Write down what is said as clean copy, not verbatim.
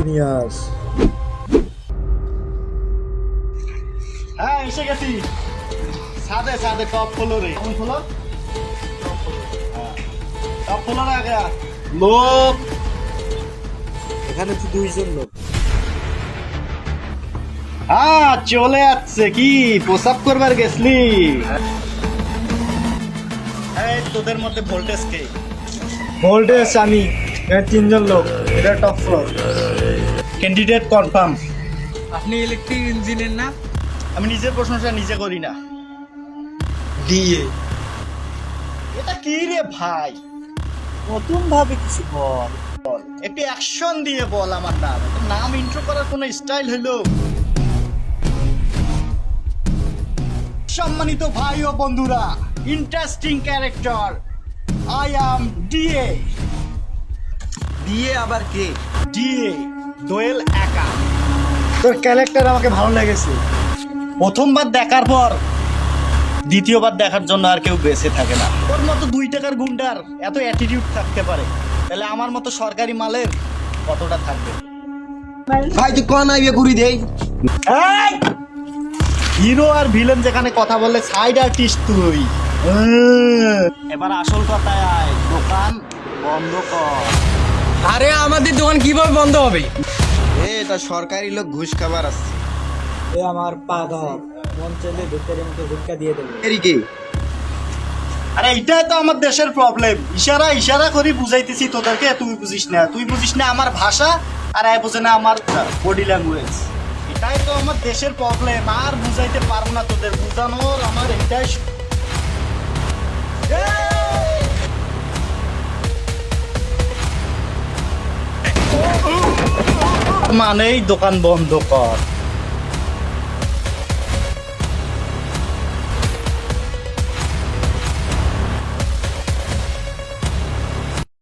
Genius. হ্যাঁ এসে গেছি। সাদে সাদে টপ ফ্লোরে। কোন ফ্লোর? টপ ফ্লোরে আগে লোক। এখানে তো 2 জন লোক। হ্যাঁ চলে যাচ্ছে। কি প্রসাব করবার গেছলি? এই তোদের মধ্যে ভোল্টেজ কে? ভোল্টেজ আমি। এখানে 3 জন লোক। এটা টপ ফ্লোর। Candidate confirm. আপনি ইলেকট্রিক ইঞ্জিনিয়ার না? আমি নিজের প্রশংসা নিজে করি না। ডিএ। এটা কি রে ভাই? নতুন ভাবে কিছু বল। একটু অ্যাকশন দিয়ে বল। আমার নাম, তোর নাম ইন্ট্রো করার কোনো স্টাইল হইলো? সম্মানিত ভাই ও বন্ধুরা, interesting character, I am DA. দিয়ে আবার কে? ডিএ দোয়েল একা। তোর ক্যারেক্টার আমাকে ভালো লেগেছে। প্রথমবার দেখার পর দ্বিতীয়বার দেখার জন্য আর কেউ বেঁচে থাকে না। তোর মতো 2 টাকার গুন্ডার এত অ্যাটিটিউড থাকতে পারে, তাহলে আমার মতো সরকারি মালের কতটা থাকবে? ভাই তুই কোন আইবে ঘুরি দেই? হিরো আর ভিলেন যেখানে কথা বলে সাইড আর্টিস্ট তুই। এবার আসল কথায় আয়, দোকান বন্ধ কর। আরে আমাদের দোকান কিভাবে বন্ধ হবে? এটা সরকারি লোক ঘুষ খাবার আসছে। এ আমার পা ধর, মন চাইলে ভিতরে মতো ধাক্কা দিয়ে দেবে। এরিকে আরে এইটাই তো আমার দেশের প্রবলেম। ইশারা ইশারা করি বুঝাইতেছি তোদেরকে, তুই বুঝিস না। তুই বুঝিস না আমার ভাষা, আর আয় বুঝে না আমার বডি ল্যাঙ্গুয়েজ। এটাই তো আমার দেশের প্রবলেম। আর বুঝাইতে পারবো না তোদের, বুঝানোর আমার এটাই মানেই দোকান বন্ধ কর।